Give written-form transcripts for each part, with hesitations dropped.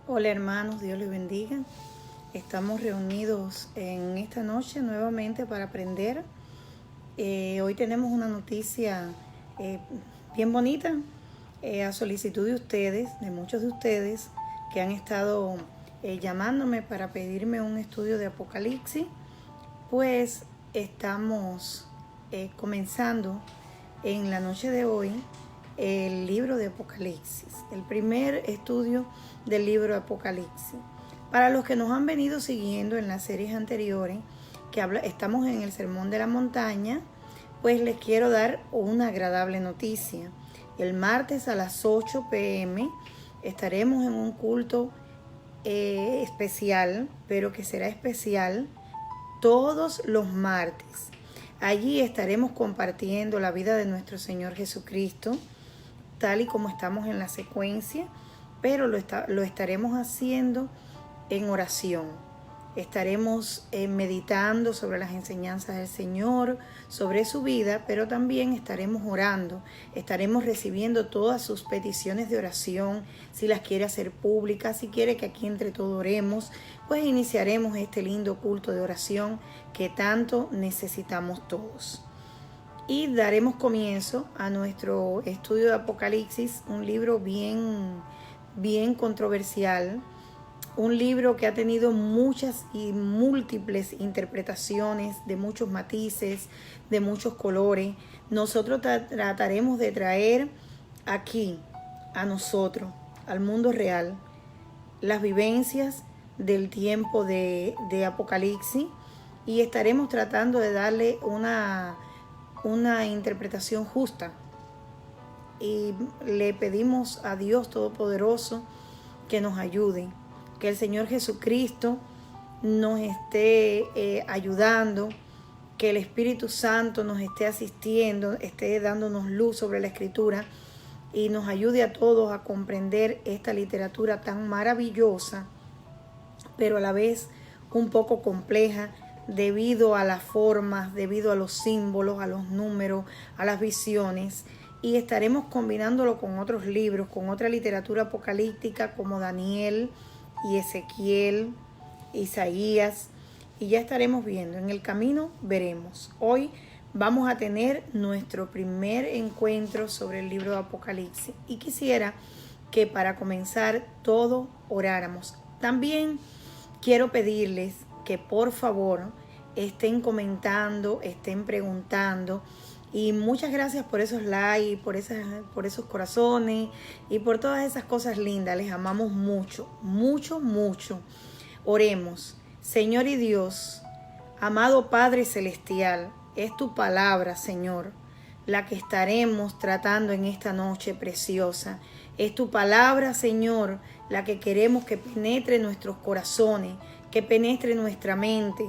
Hola hermanos, Dios les bendiga. Estamos reunidos en esta noche nuevamente para aprender. Hoy tenemos una noticia bien bonita a solicitud de ustedes, de muchos de ustedes que han estado llamándome para pedirme un estudio de Apocalipsis. Pues estamos comenzando en la noche de hoy el libro de Apocalipsis, el primer estudio del libro de Apocalipsis. Para los que nos han venido siguiendo en las series anteriores, estamos en el Sermón de la Montaña, pues les quiero dar una agradable noticia. El martes a las 8 p.m. estaremos en un culto especial, pero que será especial todos los martes. Allí estaremos compartiendo la vida de nuestro Señor Jesucristo, tal y como estamos en la secuencia, pero lo estaremos haciendo en oración. Estaremos meditando sobre las enseñanzas del Señor, sobre su vida, pero también estaremos orando, estaremos recibiendo todas sus peticiones de oración, si las quiere hacer públicas, si quiere que aquí entre todos oremos, pues iniciaremos este lindo culto de oración que tanto necesitamos todos. Y daremos comienzo a nuestro estudio de Apocalipsis, un libro bien controversial, un libro que ha tenido muchas y múltiples interpretaciones, de muchos matices, de muchos colores. Nosotros trataremos de traer aquí a nosotros, al mundo real, las vivencias del tiempo de Apocalipsis, y estaremos tratando de darle una interpretación justa. Y le pedimos a Dios Todopoderoso que nos ayude, que el Señor Jesucristo nos esté ayudando, que el Espíritu Santo nos esté asistiendo, esté dándonos luz sobre la Escritura y nos ayude a todos a comprender esta literatura tan maravillosa, pero a la vez un poco compleja, debido a las formas, debido a los símbolos, a los números, a las visiones. Y estaremos combinándolo con otros libros, con otra literatura apocalíptica como Daniel y Ezequiel, Isaías, y ya estaremos viendo. En el camino veremos. Hoy vamos a tener nuestro primer encuentro sobre el libro de Apocalipsis, y quisiera que para comenzar todo oráramos. También quiero pedirles que por favor estén comentando, estén preguntando, y muchas gracias por esos likes, por esos corazones y por todas esas cosas lindas. Les amamos mucho, mucho, mucho. Oremos. Señor y Dios, amado Padre Celestial, es tu palabra, Señor, la que estaremos tratando en esta noche preciosa. Es tu palabra, Señor, la que queremos que penetre nuestros corazones, que penetre nuestra mente,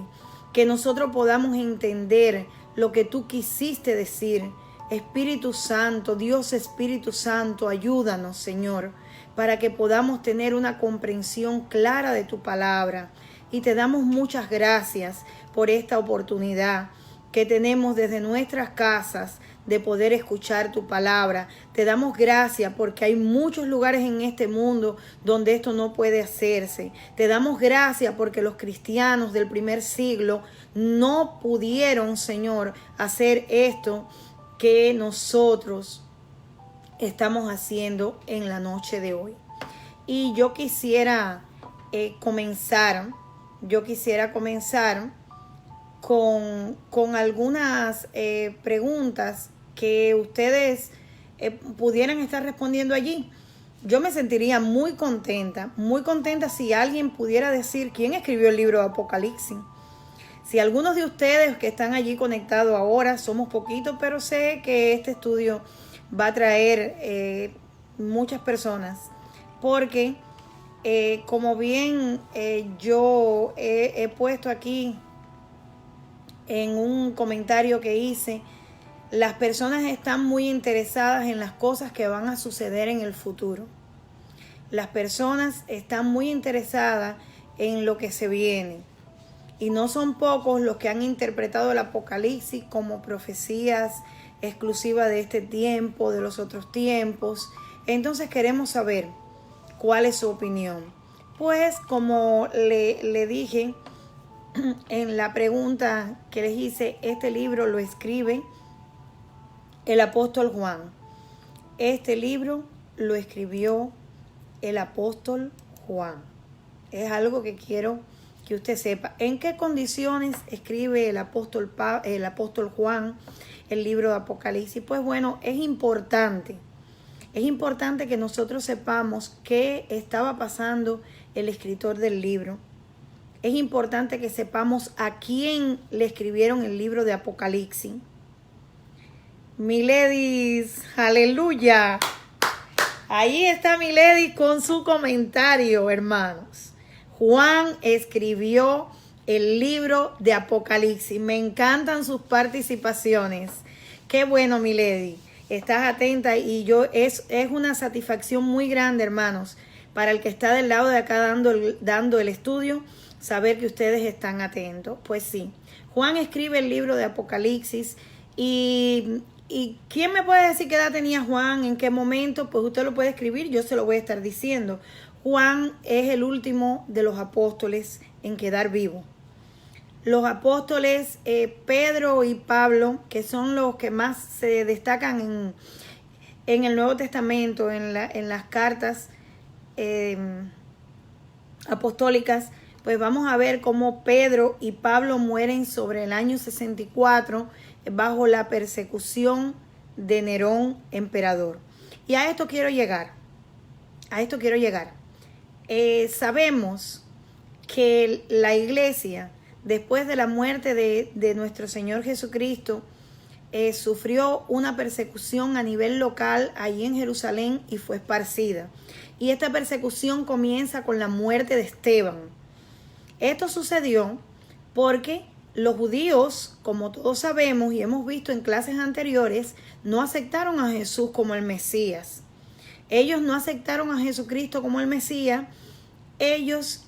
que nosotros podamos entender lo que tú quisiste decir. Espíritu Santo, Dios Espíritu Santo, ayúdanos, Señor, para que podamos tener una comprensión clara de tu palabra. Y te damos muchas gracias por esta oportunidad que tenemos desde nuestras casas de poder escuchar tu palabra. Te damos gracias porque hay muchos lugares en este mundo donde esto no puede hacerse. Te damos gracias porque los cristianos del primer siglo no pudieron, Señor, hacer esto que nosotros estamos haciendo en la noche de hoy. Y yo quisiera comenzar con algunas preguntas que ustedes pudieran estar respondiendo allí. Yo me sentiría muy contenta si alguien pudiera decir quién escribió el libro de Apocalipsis. Si algunos de ustedes que están allí conectados ahora, somos poquitos, pero sé que este estudio va a traer muchas personas, porque como bien yo he puesto aquí en un comentario que hice, las personas están muy interesadas en las cosas que van a suceder en el futuro. Las personas están muy interesadas en lo que se viene. Y no son pocos los que han interpretado el Apocalipsis como profecías exclusivas de este tiempo, de los otros tiempos. Entonces queremos saber cuál es su opinión. Pues como le dije en la pregunta que les hice, este libro lo escribe el apóstol Juan. Este libro lo escribió el apóstol Juan. Es algo que quiero que usted sepa. ¿En qué condiciones escribe el apóstol Juan el libro de Apocalipsis? Pues bueno, es importante que nosotros sepamos qué estaba pasando el escritor del libro. Es importante que sepamos a quién le escribieron el libro de Apocalipsis. Miledis, aleluya. Ahí está Miledis con su comentario, hermanos. Juan escribió el libro de Apocalipsis. Me encantan sus participaciones. Qué bueno, Miledis. Estás atenta y es una satisfacción muy grande, hermanos, para el que está del lado de acá dando el estudio, saber que ustedes están atentos. Pues sí, Juan escribe el libro de Apocalipsis y ¿quién me puede decir qué edad tenía Juan? ¿En qué momento? Pues usted lo puede escribir, yo se lo voy a estar diciendo. Juan es el último de los apóstoles en quedar vivo. Los apóstoles Pedro y Pablo, que son los que más se destacan en el Nuevo Testamento, en las cartas apostólicas, pues vamos a ver cómo Pedro y Pablo mueren sobre el año 64 bajo la persecución de Nerón, emperador. Y a esto quiero llegar. Sabemos que la iglesia, después de la muerte de nuestro Señor Jesucristo, sufrió una persecución a nivel local allí en Jerusalén y fue esparcida. Y esta persecución comienza con la muerte de Esteban. Esto sucedió porque los judíos, como todos sabemos y hemos visto en clases anteriores, no aceptaron a Jesús como el Mesías. Ellos no aceptaron a Jesucristo como el Mesías. Ellos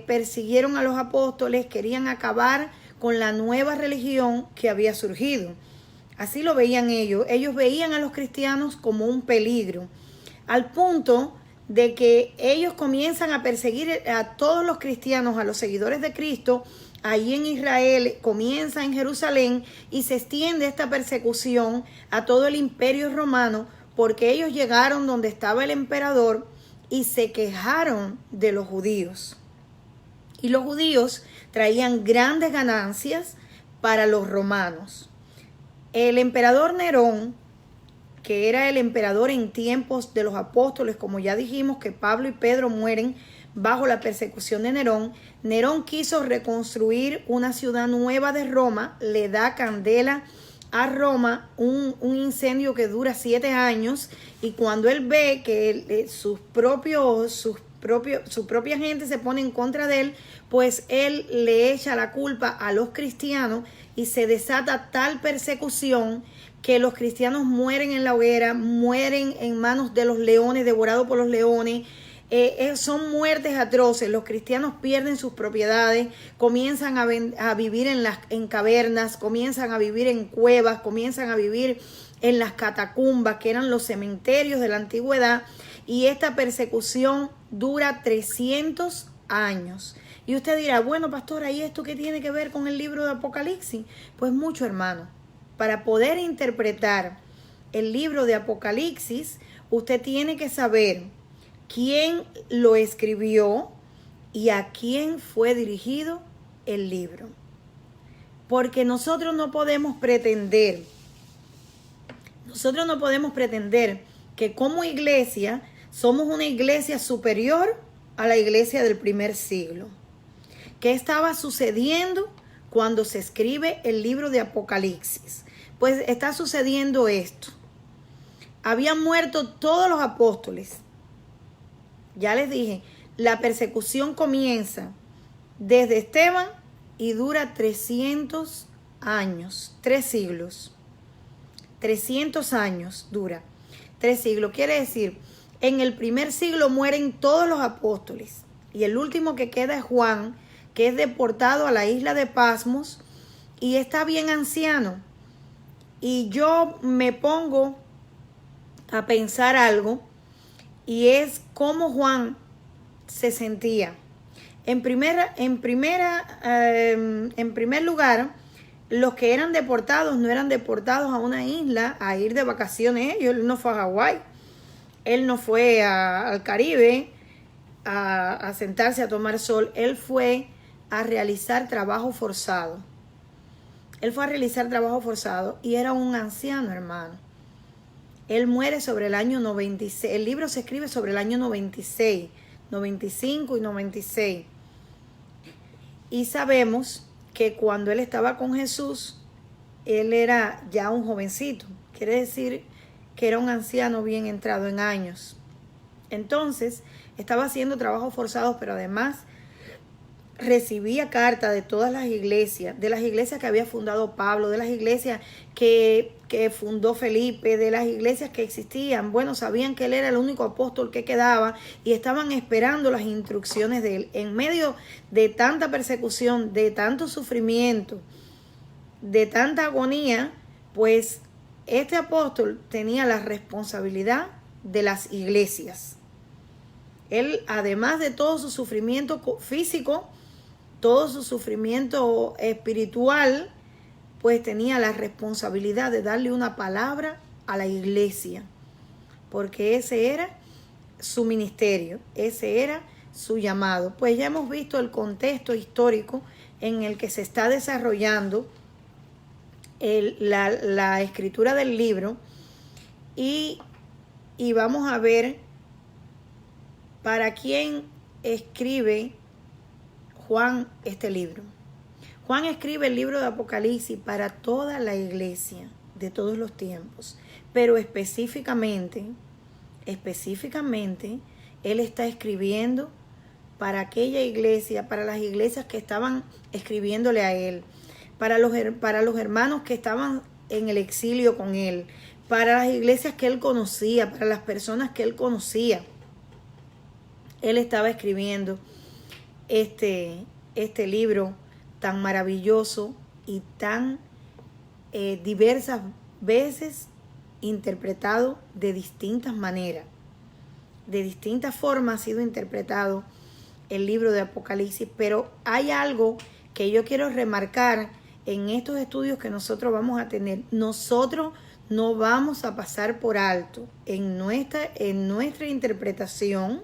persiguieron a los apóstoles, querían acabar con la nueva religión que había surgido. Así lo veían ellos. Ellos veían a los cristianos como un peligro, al punto de que ellos comienzan a perseguir a todos los cristianos, a los seguidores de Cristo, ahí en Israel, comienza en Jerusalén y se extiende esta persecución a todo el imperio romano, porque ellos llegaron donde estaba el emperador y se quejaron de los judíos. Y los judíos traían grandes ganancias para los romanos. El emperador Nerón, que era el emperador en tiempos de los apóstoles, como ya dijimos que Pablo y Pedro mueren bajo la persecución de Nerón, Nerón quiso reconstruir una ciudad nueva de Roma, le da candela a Roma, un incendio que dura 7 años, y cuando él ve que su propia gente se pone en contra de él, pues él le echa la culpa a los cristianos y se desata tal persecución que los cristianos mueren en la hoguera, mueren en manos de los leones, devorados por los leones. Son muertes atroces. Los cristianos pierden sus propiedades, comienzan a vivir en cavernas, comienzan a vivir en cuevas, comienzan a vivir en las catacumbas, que eran los cementerios de la antigüedad, y esta persecución dura 300 años. Y usted dirá, bueno, pastora, ¿y esto qué tiene que ver con el libro de Apocalipsis? Pues mucho, hermano. Para poder interpretar el libro de Apocalipsis, usted tiene que saber quién lo escribió y a quién fue dirigido el libro. Porque nosotros no podemos pretender que como iglesia somos una iglesia superior a la iglesia del primer siglo. ¿Qué estaba sucediendo cuando se escribe el libro de Apocalipsis? Pues está sucediendo esto. Habían muerto todos los apóstoles. Ya les dije, la persecución comienza desde Esteban y dura 300 años, 3 siglos. 300 años dura, 3 siglos. Quiere decir, en el primer siglo mueren todos los apóstoles y el último que queda es Juan, que es deportado a la isla de Pasmos y está bien anciano. Y yo me pongo a pensar algo, y es cómo Juan se sentía? En primer lugar, los que eran deportados no eran deportados a una isla a ir de vacaciones ellos. Él no fue a Hawái, él no fue al Caribe a sentarse a tomar sol. Él fue a realizar trabajo forzado. Él fue a realizar trabajo forzado y era un anciano, hermano. Él muere sobre el año 96. El libro se escribe sobre el año 96, 95 y 96. Y sabemos que cuando él estaba con Jesús, él era ya un jovencito. Quiere decir que era un anciano bien entrado en años. Entonces, estaba haciendo trabajos forzados, pero además recibía cartas de todas las iglesias, de las iglesias que había fundado Pablo, de las iglesias que fundó Felipe, de las iglesias que existían. Bueno, sabían que él era el único apóstol que quedaba y estaban esperando las instrucciones de él. En medio de tanta persecución, de tanto sufrimiento, de tanta agonía, pues este apóstol tenía la responsabilidad de las iglesias. Él, además de todo su sufrimiento físico, todo su sufrimiento espiritual, pues tenía la responsabilidad de darle una palabra a la iglesia, porque ese era su ministerio, ese era su llamado. Pues ya hemos visto el contexto histórico en el que se está desarrollando la escritura del libro y vamos a ver para quién escribe Juan este libro. Juan escribe el libro de Apocalipsis para toda la iglesia de todos los tiempos, pero específicamente, él está escribiendo para aquella iglesia, para las iglesias que estaban escribiéndole a él, para los hermanos que estaban en el exilio con él, para las iglesias que él conocía, para las personas que él conocía. Él estaba escribiendo este libro tan maravilloso y tan diversas veces interpretado de distintas maneras. De distintas formas ha sido interpretado el libro de Apocalipsis, pero hay algo que yo quiero remarcar en estos estudios que nosotros vamos a tener. Nosotros no vamos a pasar por alto en nuestra interpretación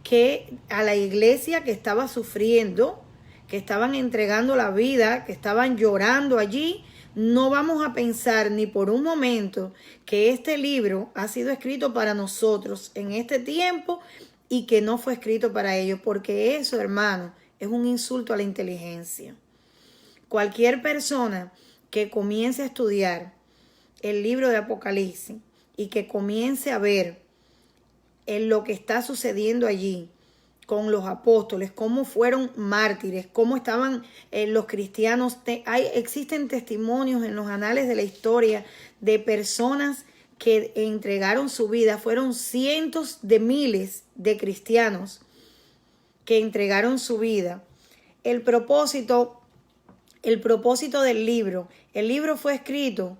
que a la iglesia que estaba sufriendo, que estaban entregando la vida, que estaban llorando allí, no vamos a pensar ni por un momento que este libro ha sido escrito para nosotros en este tiempo y que no fue escrito para ellos, porque eso, hermano, es un insulto a la inteligencia. Cualquier persona que comience a estudiar el libro de Apocalipsis y que comience a ver en lo que está sucediendo allí con los apóstoles, cómo fueron mártires, cómo estaban los cristianos. Existen testimonios en los anales de la historia de personas que entregaron su vida. Fueron cientos de miles de cristianos que entregaron su vida. El propósito del libro. El libro fue escrito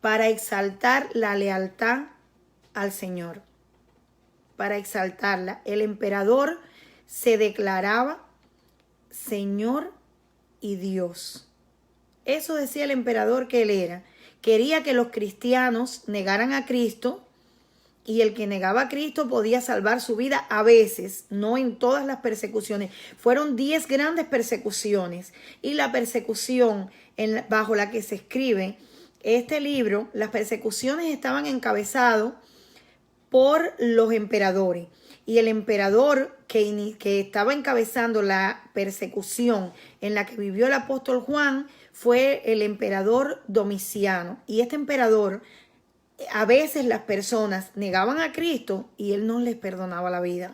para exaltar la lealtad al Señor. Para exaltarla. El emperador se declaraba Señor y Dios. Eso decía el emperador que él era. Quería que los cristianos negaran a Cristo, y el que negaba a Cristo podía salvar su vida a veces, no en todas las persecuciones. Fueron 10 grandes persecuciones, y la persecución bajo la que se escribe este libro, las persecuciones estaban encabezadas por los emperadores. Y el emperador que estaba encabezando la persecución en la que vivió el apóstol Juan fue el emperador Domiciano. Y este emperador, a veces las personas negaban a Cristo y él no les perdonaba la vida.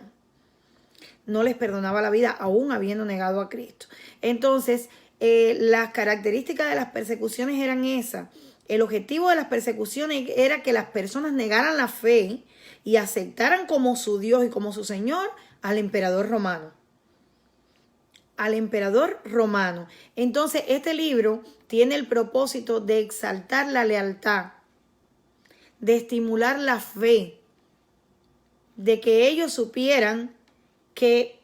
No les perdonaba la vida aún habiendo negado a Cristo. Entonces, las características de las persecuciones eran esas. El objetivo de las persecuciones era que las personas negaran la fe y aceptaran como su Dios y como su Señor al emperador romano. Al emperador romano. Entonces, este libro tiene el propósito de exaltar la lealtad, de estimular la fe, de que ellos supieran que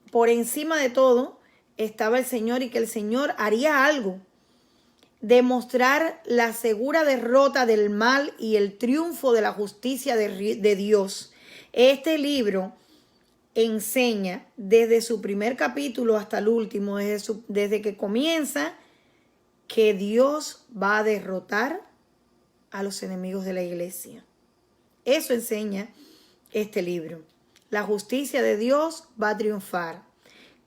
por encima de todo estaba el Señor y que el Señor haría algo. Demostrar la segura derrota del mal y el triunfo de la justicia de Dios. Este libro enseña desde su primer capítulo hasta el último, desde que comienza, que Dios va a derrotar a los enemigos de la iglesia. Eso enseña este libro. La justicia de Dios va a triunfar.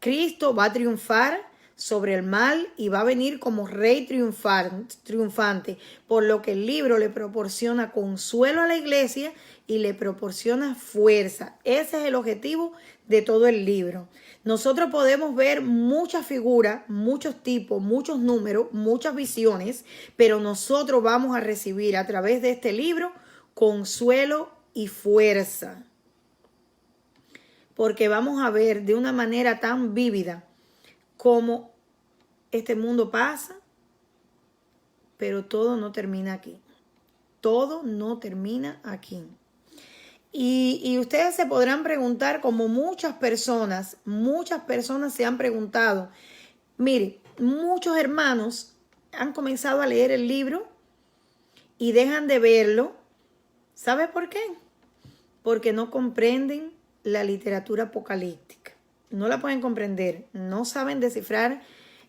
Cristo va a triunfar sobre el mal y va a venir como rey triunfante, por lo que el libro le proporciona consuelo a la iglesia y le proporciona fuerza. Ese es el objetivo de todo el libro. Nosotros podemos ver muchas figuras, muchos tipos, muchos números, muchas visiones, pero nosotros vamos a recibir a través de este libro consuelo y fuerza. Porque vamos a ver de una manera tan vívida cómo este mundo pasa, pero todo no termina aquí. Todo no termina aquí. Y ustedes se podrán preguntar, como muchas personas se han preguntado. Mire, muchos hermanos han comenzado a leer el libro y dejan de verlo. ¿Sabe por qué? Porque no comprenden la literatura apocalíptica. No la pueden comprender, no saben descifrar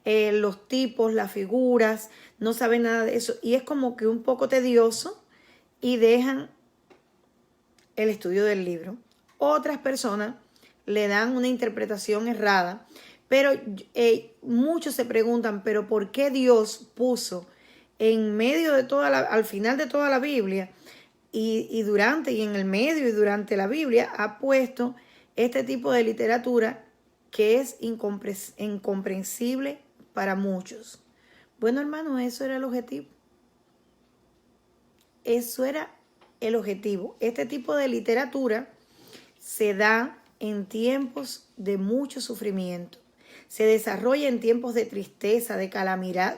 los tipos, las figuras, no saben nada de eso. Y es como que un poco tedioso y dejan el estudio del libro. Otras personas le dan una interpretación errada, pero muchos se preguntan, ¿pero por qué Dios puso en medio de al final de toda la Biblia y durante y en el medio y durante la Biblia ha puesto este tipo de literatura que es incomprensible para muchos? Bueno, hermano, eso era el objetivo. Eso era el objetivo. Este tipo de literatura se da en tiempos de mucho sufrimiento. Se desarrolla en tiempos de tristeza, de calamidad,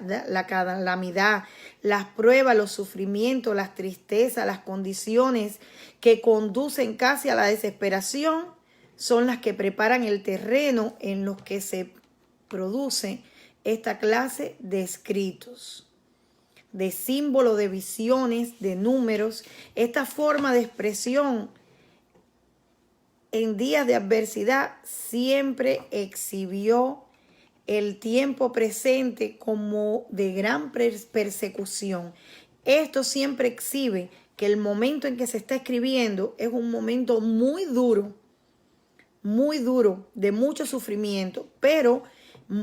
las pruebas, los sufrimientos, las tristezas, las condiciones que conducen casi a la desesperación son las que preparan el terreno en los que se produce esta clase de escritos, de símbolos, de visiones, de números. Esta forma de expresión en días de adversidad siempre exhibió el tiempo presente como de gran persecución. Esto siempre exhibe que el momento en que se está escribiendo es un momento muy duro, de mucho sufrimiento, pero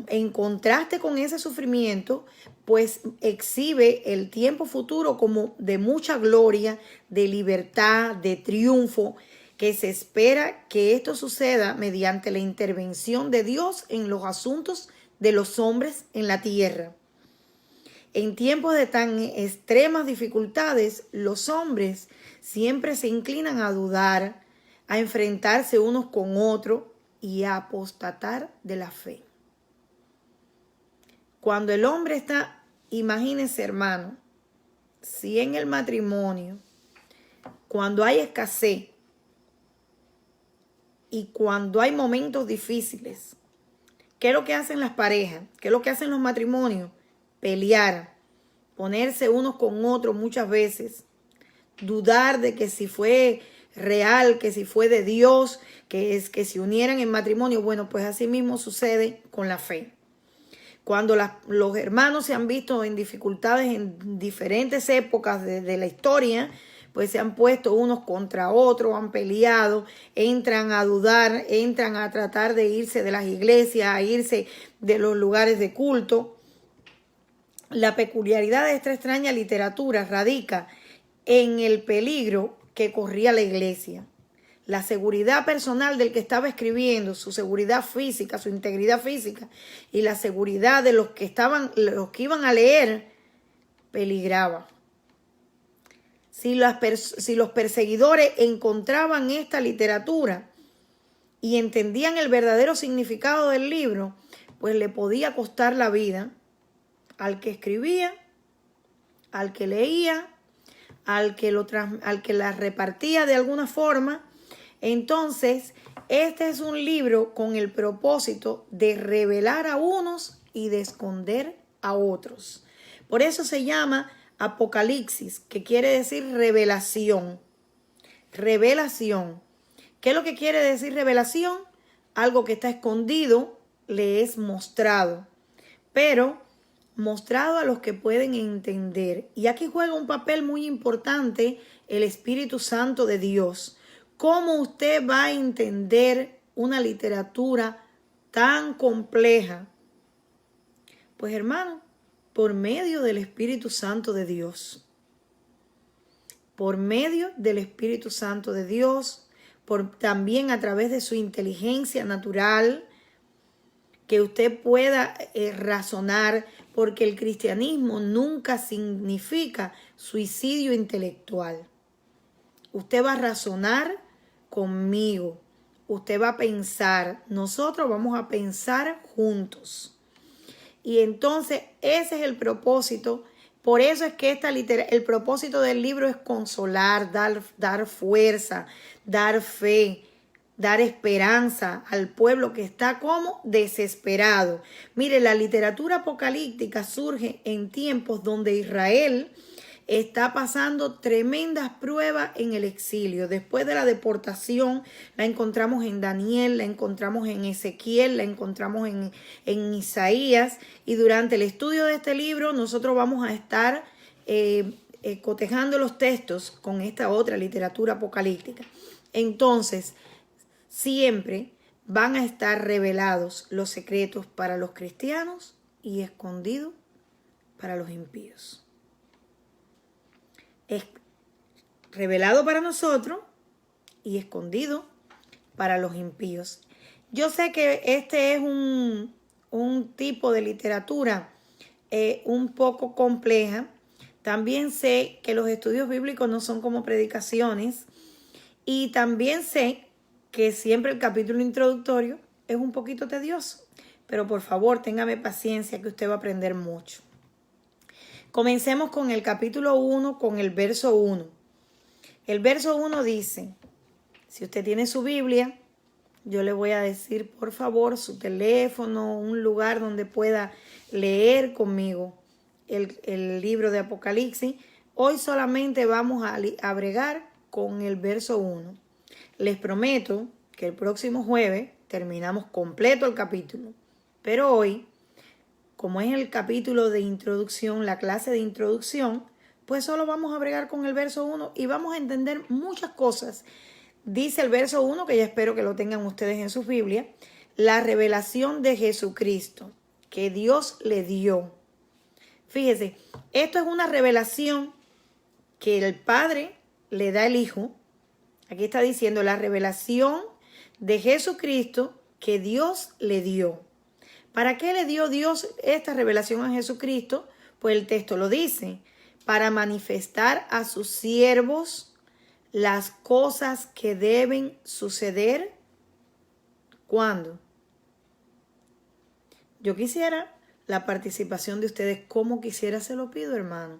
en contraste con ese sufrimiento, pues exhibe el tiempo futuro como de mucha gloria, de libertad, de triunfo, que se espera que esto suceda mediante la intervención de Dios en los asuntos de los hombres en la tierra. En tiempos de tan extremas dificultades, los hombres siempre se inclinan a dudar, a enfrentarse unos con otros y a apostatar de la fe. Cuando el hombre está, imagínense, hermano, si en el matrimonio, cuando hay escasez y cuando hay momentos difíciles, ¿qué es lo que hacen las parejas? ¿Qué es lo que hacen los matrimonios? Pelear, ponerse unos con otros muchas veces, dudar de que si fue real, que si fue de Dios, que se unieran en matrimonio. Bueno, pues así mismo sucede con la fe. Cuando los hermanos se han visto en dificultades en diferentes épocas de la historia, pues se han puesto unos contra otros, han peleado, entran a dudar, entran a tratar de irse de las iglesias, a irse de los lugares de culto. La peculiaridad de esta extraña literatura radica en el peligro que corría la iglesia. La seguridad personal del que estaba escribiendo, su seguridad física, su integridad física y la seguridad de los que iban a leer, peligraba. Si los perseguidores encontraban esta literatura y entendían el verdadero significado del libro, pues le podía costar la vida al que escribía, al que leía, al que la repartía de alguna forma. Entonces, este es un libro con el propósito de revelar a unos y de esconder a otros. Por eso se llama Apocalipsis, que quiere decir revelación. Revelación. ¿Qué es lo que quiere decir revelación? Algo que está escondido le es mostrado, pero mostrado a los que pueden entender. Y aquí juega un papel muy importante el Espíritu Santo de Dios. ¿Cómo usted va a entender una literatura tan compleja? Pues hermano, por medio del Espíritu Santo de Dios. Por medio del Espíritu Santo de Dios, también a través de su inteligencia natural, que usted pueda razonar, porque el cristianismo nunca significa suicidio intelectual. Usted va a razonar conmigo, usted va a pensar, nosotros vamos a pensar juntos. Y entonces ese es el propósito. Por eso es que el propósito del libro es consolar, dar fuerza, dar fe, dar esperanza al pueblo que está como desesperado. Mire, la literatura apocalíptica surge en tiempos donde Israel está pasando tremendas pruebas en el exilio. Después de la deportación, la encontramos en Daniel, la encontramos en Ezequiel, la encontramos en Isaías. Y durante el estudio de este libro, nosotros vamos a estar cotejando los textos con esta otra literatura apocalíptica. Entonces, siempre van a estar revelados los secretos para los cristianos y escondidos para los impíos. Es revelado para nosotros y escondido para los impíos. Yo sé que este es un tipo de literatura un poco compleja. También sé que los estudios bíblicos no son como predicaciones. Y también sé que siempre el capítulo introductorio es un poquito tedioso. Pero por favor, téngame paciencia que usted va a aprender mucho. Comencemos con el capítulo 1, con el verso 1. El verso 1 dice, si usted tiene su Biblia, yo le voy a decir, por favor, su teléfono, un lugar donde pueda leer conmigo el libro de Apocalipsis. Hoy solamente vamos a bregar con el verso 1. Les prometo que el próximo jueves terminamos completo el capítulo. Pero hoy, como es el capítulo de introducción, la clase de introducción, pues solo vamos a bregar con el verso 1 y vamos a entender muchas cosas. Dice el verso 1, que ya espero que lo tengan ustedes en su Biblia, la revelación de Jesucristo que Dios le dio. Fíjese, esto es una revelación que el Padre le da al Hijo. Aquí está diciendo la revelación de Jesucristo que Dios le dio. ¿Para qué le dio Dios esta revelación a Jesucristo? Pues el texto lo dice, para manifestar a sus siervos las cosas que deben suceder. ¿Cuándo? Yo quisiera la participación de ustedes. ¿Cómo quisiera? Se lo pido, hermano.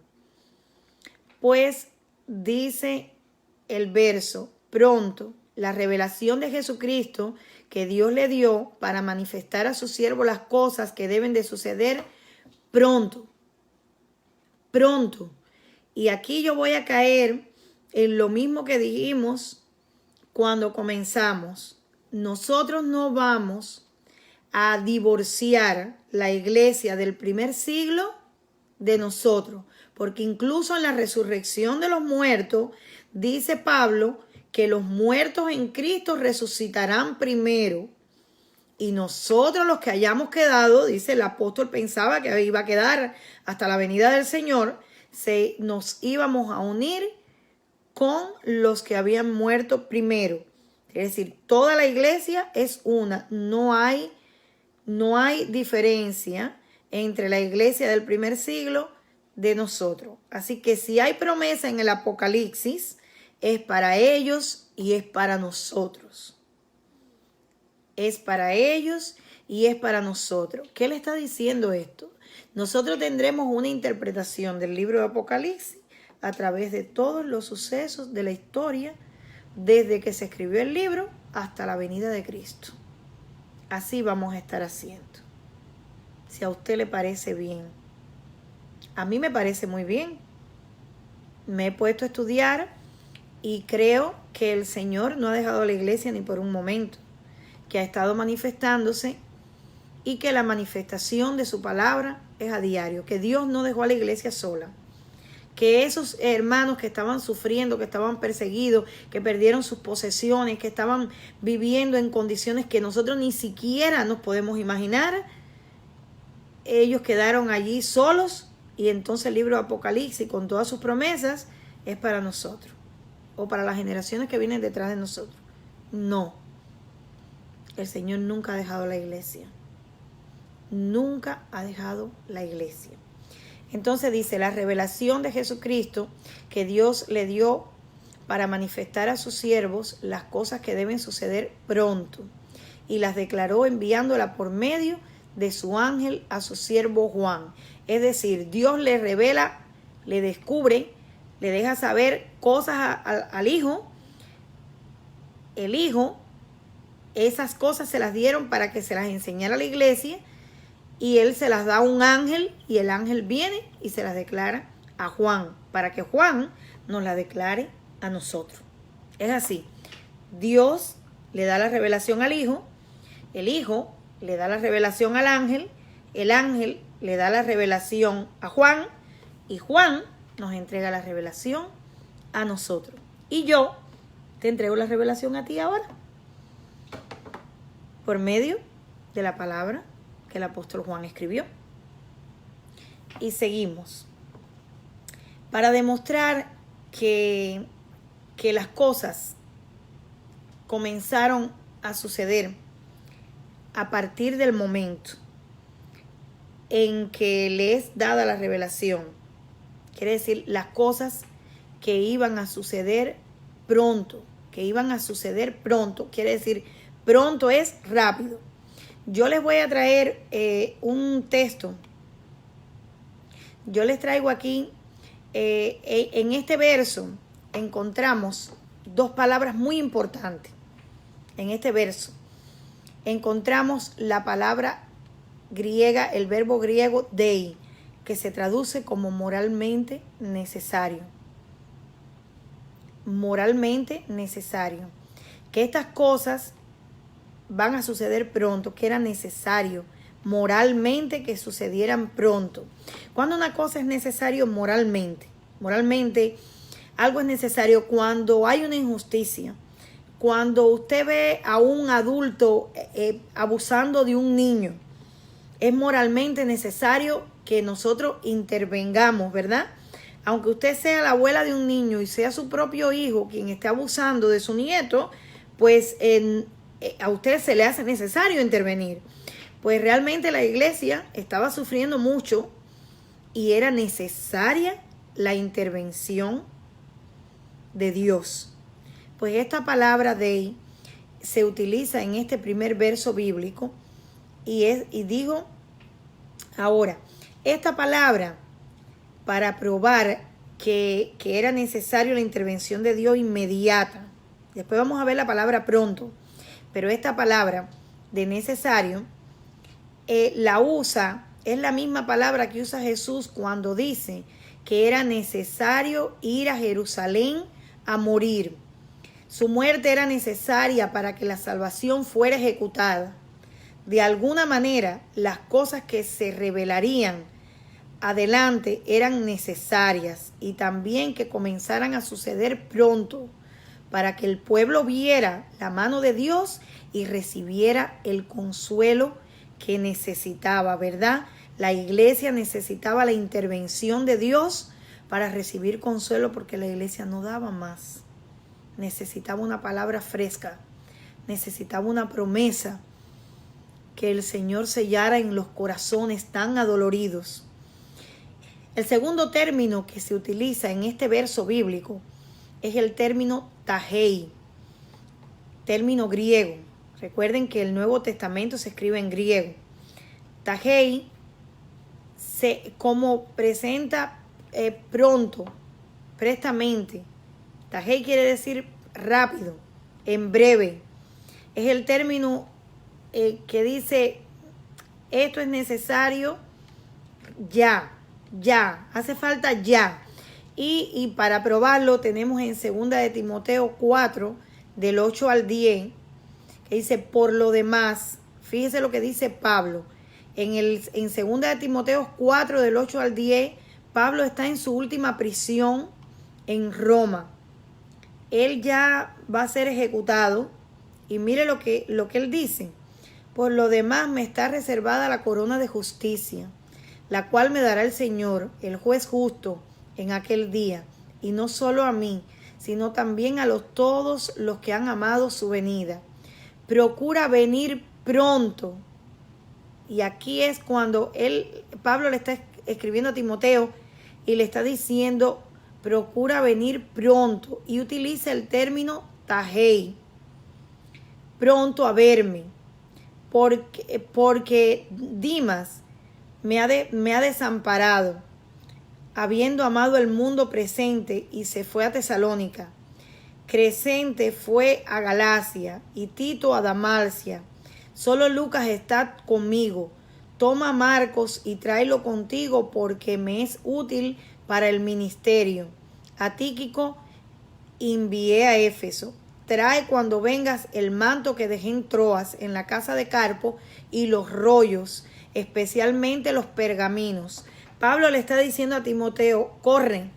Pues dice el verso, pronto, la revelación de Jesucristo que Dios le dio para manifestar a sus siervos las cosas que deben de suceder pronto. Pronto. Y aquí yo voy a caer en lo mismo que dijimos cuando comenzamos. Nosotros no vamos a divorciar la iglesia del primer siglo de nosotros, porque incluso en la resurrección de los muertos, dice Pablo que los muertos en Cristo resucitarán primero y nosotros los que hayamos quedado, dice el apóstol, pensaba que iba a quedar hasta la venida del Señor, nos íbamos a unir con los que habían muerto primero. Es decir, toda la iglesia es una, no hay diferencia entre la iglesia del primer siglo de nosotros. Así que si hay promesa en el Apocalipsis, es para ellos y es para nosotros. Es para ellos y es para nosotros. ¿Qué le está diciendo esto? Nosotros tendremos una interpretación del libro de Apocalipsis a través de todos los sucesos de la historia desde que se escribió el libro hasta la venida de Cristo. Así vamos a estar haciendo. Si a usted le parece bien. A mí me parece muy bien. Me he puesto a estudiar y creo que el Señor no ha dejado a la iglesia ni por un momento, que ha estado manifestándose y que la manifestación de su palabra es a diario, que Dios no dejó a la iglesia sola, que esos hermanos que estaban sufriendo, que estaban perseguidos, que perdieron sus posesiones, que estaban viviendo en condiciones que nosotros ni siquiera nos podemos imaginar, ellos quedaron allí solos. Y entonces el libro de Apocalipsis, con todas sus promesas, es para nosotros o para las generaciones que vienen detrás de nosotros. No, el Señor nunca ha dejado la iglesia. Nunca ha dejado la iglesia. Entonces dice, la revelación de Jesucristo que Dios le dio para manifestar a sus siervos las cosas que deben suceder pronto, y las declaró enviándola por medio de su ángel a su siervo Juan. Es decir, Dios le revela, le descubre, le deja saber cosas al Hijo. El Hijo, esas cosas se las dieron para que se las enseñara a la iglesia, y Él se las da a un ángel, y el ángel viene y se las declara a Juan, para que Juan nos la declare a nosotros. Es así. Dios le da la revelación al Hijo, el Hijo le da la revelación al ángel, el ángel le da la revelación a Juan, y Juan nos entrega la revelación a nosotros. Y yo te entrego la revelación a ti ahora, por medio de la palabra que el apóstol Juan escribió. Y seguimos. Para demostrar que las cosas comenzaron a suceder a partir del momento en que le es dada la revelación. Quiere decir, las cosas que iban a suceder pronto, quiere decir, pronto es rápido. Yo les voy a traer un texto. Yo les traigo aquí, en este verso encontramos dos palabras muy importantes. En este verso encontramos la palabra griega, el verbo griego dei, que se traduce como moralmente necesario. Moralmente necesario. Que estas cosas van a suceder pronto, que era necesario moralmente que sucedieran pronto. Cuando una cosa es necesario moralmente, algo es necesario cuando hay una injusticia. Cuando usted ve a un adulto abusando de un niño, es moralmente necesario que nosotros intervengamos, ¿verdad? Aunque usted sea la abuela de un niño y sea su propio hijo quien esté abusando de su nieto, pues a usted se le hace necesario intervenir. Pues realmente la iglesia estaba sufriendo mucho y era necesaria la intervención de Dios. Pues esta palabra dei se utiliza en este primer verso bíblico y digo ahora, esta palabra para probar que era necesario la intervención de Dios inmediata. Después vamos a ver la palabra pronto, pero esta palabra de necesario es la misma palabra que usa Jesús cuando dice que era necesario ir a Jerusalén a morir. Su muerte era necesaria para que la salvación fuera ejecutada. De alguna manera, las cosas que se revelarían adelante eran necesarias y también que comenzaran a suceder pronto para que el pueblo viera la mano de Dios y recibiera el consuelo que necesitaba, ¿verdad? La iglesia necesitaba la intervención de Dios para recibir consuelo porque la iglesia no daba más. Necesitaba una palabra fresca, necesitaba una promesa que el Señor sellara en los corazones tan adoloridos. El segundo término que se utiliza en este verso bíblico es el término tahei, término griego. Recuerden que el Nuevo Testamento se escribe en griego. Tahei como presenta pronto, prestamente. Tahei quiere decir rápido, en breve. Es el término que dice, esto es necesario ya, hace falta ya. Y para probarlo tenemos en 2 de Timoteo 4, del 8 al 10, que dice, por lo demás, fíjese lo que dice Pablo. En 2 de Timoteo 4, del 8 al 10, Pablo está en su última prisión en Roma. Él ya va a ser ejecutado. Y mire lo que él dice. Por lo demás me está reservada la corona de justicia, la cual me dará el Señor, el juez justo, en aquel día. Y no solo a mí, sino también a todos los que han amado su venida. Procura venir pronto. Y aquí es cuando Pablo le está escribiendo a Timoteo y le está diciendo, procura venir pronto. Y utiliza el término tajei, pronto a verme. Porque Dimas me ha desamparado, habiendo amado el mundo presente, y se fue a Tesalónica. Crescente fue a Galacia y Tito a Dalmacia. Solo Lucas está conmigo. Toma a Marcos y tráelo contigo, porque me es útil para el ministerio. A Tíquico envié a Éfeso. Trae cuando vengas el manto que dejé en Troas, en la casa de Carpo, y los rollos, especialmente los pergaminos. Pablo le está diciendo a Timoteo, corre,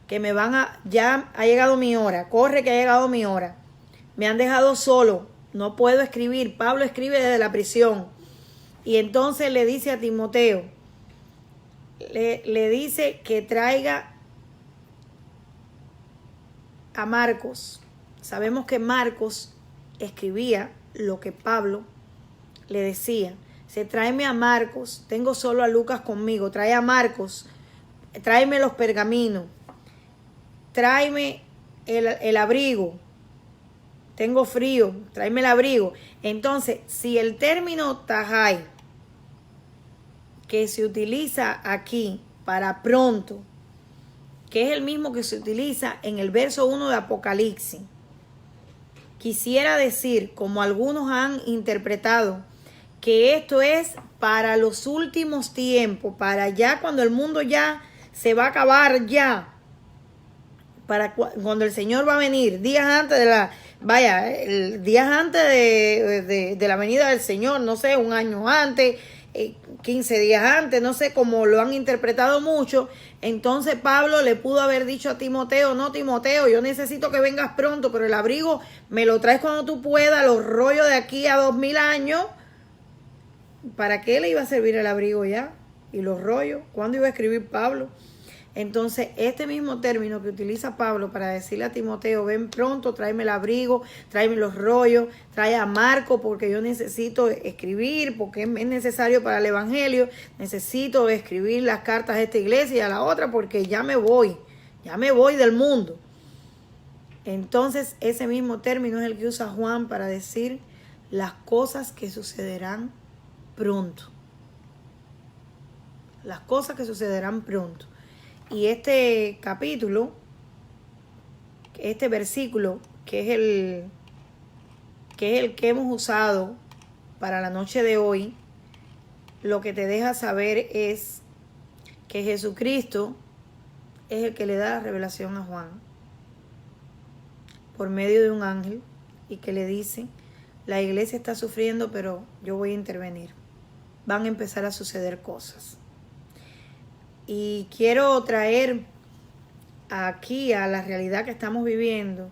que ya ha llegado mi hora, corre que ha llegado mi hora. Me han dejado solo, no puedo escribir. Pablo escribe desde la prisión. Y entonces le dice a Timoteo, le dice que traiga a Marcos. Sabemos que Marcos escribía lo que Pablo le decía. Tráeme a Marcos, tengo solo a Lucas conmigo, trae a Marcos, tráeme los pergaminos, tráeme el abrigo, tengo frío, tráeme el abrigo. Entonces, si el término tajai, que se utiliza aquí para pronto, que es el mismo que se utiliza en el verso 1 de Apocalipsis, quisiera decir, como algunos han interpretado, que esto es para los últimos tiempos, para ya cuando el mundo ya se va a acabar ya, para cuando el Señor va a venir, días antes de la venida del Señor, no sé, un año antes, 15 días antes, no sé cómo lo han interpretado mucho. Entonces Pablo le pudo haber dicho a Timoteo, no, Timoteo, yo necesito que vengas pronto, pero el abrigo me lo traes cuando tú puedas, los rollos de aquí a 2000 años. ¿Para qué le iba a servir el abrigo ya? ¿Y los rollos? ¿Cuándo iba a escribir Pablo? Entonces, este mismo término que utiliza Pablo para decirle a Timoteo, ven pronto, tráeme el abrigo, tráeme los rollos, trae a Marco porque yo necesito escribir, porque es necesario para el evangelio, necesito escribir las cartas a esta iglesia y a la otra porque ya me voy del mundo. Entonces, ese mismo término es el que usa Juan para decir las cosas que sucederán pronto. Las cosas que sucederán pronto. Y este capítulo, este versículo, que es el que hemos usado para la noche de hoy, lo que te deja saber es que Jesucristo es el que le da la revelación a Juan por medio de un ángel, y que le dice, la iglesia está sufriendo, pero yo voy a intervenir. Van a empezar a suceder cosas. Y quiero traer aquí a la realidad que estamos viviendo.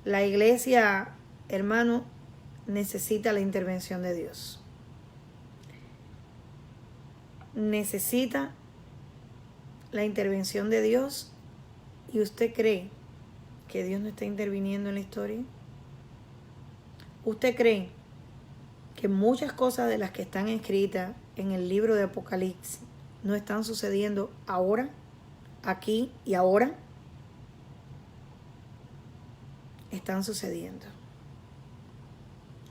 La iglesia, hermano, necesita la intervención de Dios. Necesita la intervención de Dios. ¿Y usted cree que Dios no está interviniendo en la historia? ¿Usted cree que muchas cosas de las que están escritas en el libro de Apocalipsis no están sucediendo ahora, aquí y ahora? Están sucediendo.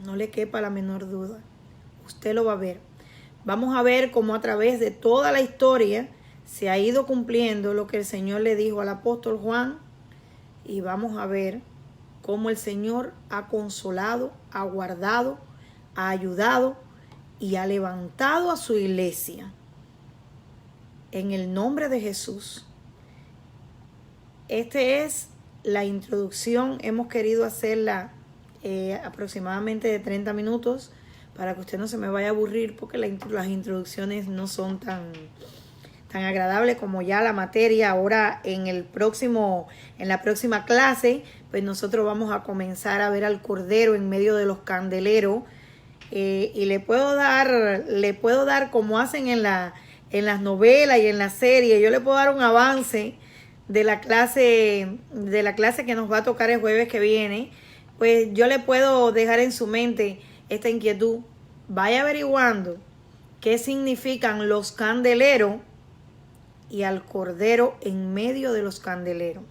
No le quepa la menor duda. Usted lo va a ver. Vamos a ver cómo a través de toda la historia se ha ido cumpliendo lo que el Señor le dijo al apóstol Juan, y vamos a ver cómo el Señor ha consolado, ha guardado, ha ayudado y ha levantado a su iglesia. En el nombre de Jesús. Esta es la introducción. Hemos querido hacerla aproximadamente de 30 minutos para que usted no se me vaya a aburrir, porque las introducciones no son tan agradable como ya la materia. Ahora en la próxima clase, pues nosotros vamos a comenzar a ver al Cordero en medio de los candeleros, y le puedo dar como hacen en las novelas y en la serie. Yo le puedo dar un avance de la clase que nos va a tocar el jueves que viene. Pues yo le puedo dejar en su mente esta inquietud. Vaya averiguando qué significan los candeleros y al Cordero en medio de los candeleros.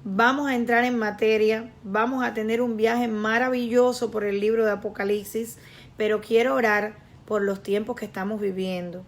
Vamos a entrar en materia, vamos a tener un viaje maravilloso por el libro de Apocalipsis, pero quiero orar por los tiempos que estamos viviendo.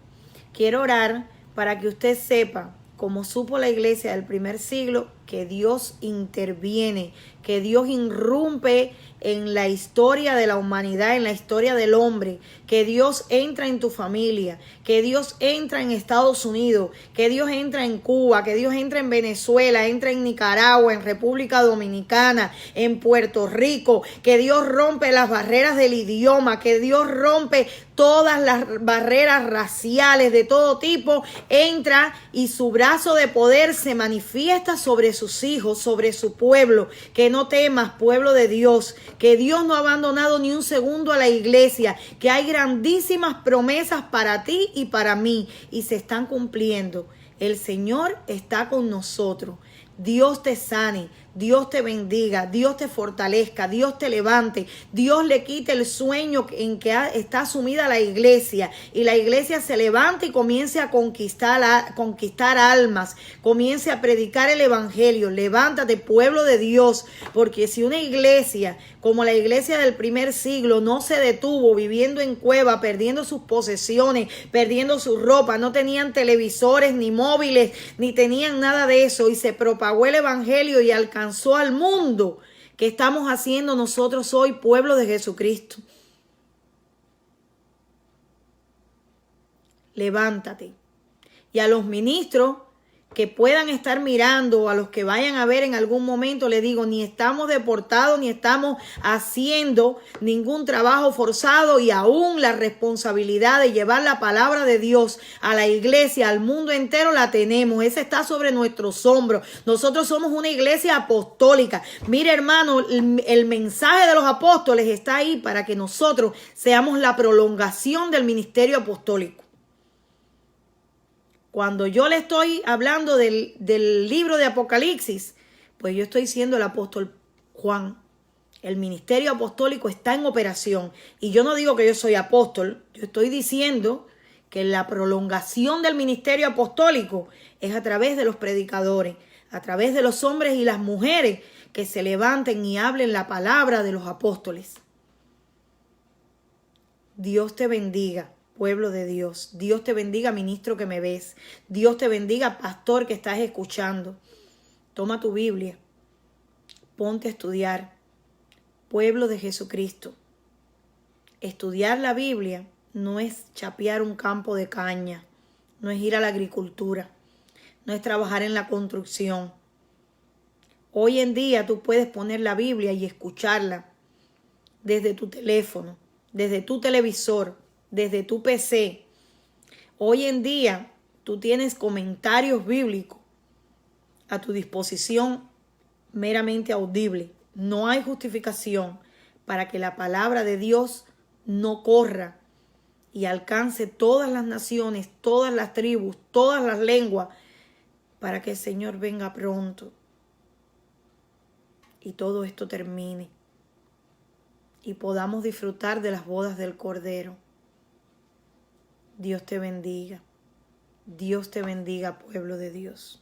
Quiero orar para que usted sepa, como supo la iglesia del primer siglo, que Dios interviene, que Dios irrumpe en la historia de la humanidad, en la historia del hombre, que Dios entra en tu familia, que Dios entra en Estados Unidos, que Dios entra en Cuba, que Dios entra en Venezuela, entra en Nicaragua, en República Dominicana, en Puerto Rico, que Dios rompe las barreras del idioma, que Dios rompe todas las barreras raciales de todo tipo, entra y su brazo de poder se manifiesta sobre sus hijos, sobre su pueblo. Que no temas, pueblo de Dios, que Dios no ha abandonado ni un segundo a la iglesia, que hay grandísimas promesas para ti y para mí y se están cumpliendo. El Señor está con nosotros. Dios te sane, Dios te bendiga, Dios te fortalezca, Dios te levante, Dios le quite el sueño en que está sumida la iglesia y la iglesia se levante y comience a conquistar almas, comience a predicar el evangelio. Levántate, pueblo de Dios, porque si una iglesia como la iglesia del primer siglo no se detuvo viviendo en cueva, perdiendo sus posesiones, perdiendo su ropa, no tenían televisores ni móviles, ni tenían nada de eso, y se propagó el evangelio y alcanzó al mundo, ¿qué estamos haciendo nosotros hoy, pueblo de Jesucristo? Levántate. Y a los ministros que puedan estar mirando, o a los que vayan a ver en algún momento, le digo, ni estamos deportados, ni estamos haciendo ningún trabajo forzado, y aún la responsabilidad de llevar la palabra de Dios a la iglesia, al mundo entero, la tenemos. Esa está sobre nuestros hombros. Nosotros somos una iglesia apostólica. Mire, hermano, el mensaje de los apóstoles está ahí para que nosotros seamos la prolongación del ministerio apostólico. Cuando yo le estoy hablando del libro de Apocalipsis, pues yo estoy siendo el apóstol Juan. El ministerio apostólico está en operación. Y yo no digo que yo soy apóstol, yo estoy diciendo que la prolongación del ministerio apostólico es a través de los predicadores, a través de los hombres y las mujeres que se levanten y hablen la palabra de los apóstoles. Dios te bendiga, pueblo de Dios. Dios te bendiga, ministro que me ves. Dios te bendiga, pastor que estás escuchando. Toma tu Biblia, ponte a estudiar. Pueblo de Jesucristo. Estudiar la Biblia no es chapear un campo de caña, no es ir a la agricultura, no es trabajar en la construcción. Hoy en día tú puedes poner la Biblia y escucharla desde tu teléfono, desde tu televisor, desde tu PC. Hoy en día tú tienes comentarios bíblicos a tu disposición meramente audible. No hay justificación para que la palabra de Dios no corra y alcance todas las naciones, todas las tribus, todas las lenguas, para que el Señor venga pronto y todo esto termine y podamos disfrutar de las bodas del Cordero. Dios te bendiga. Dios te bendiga, pueblo de Dios.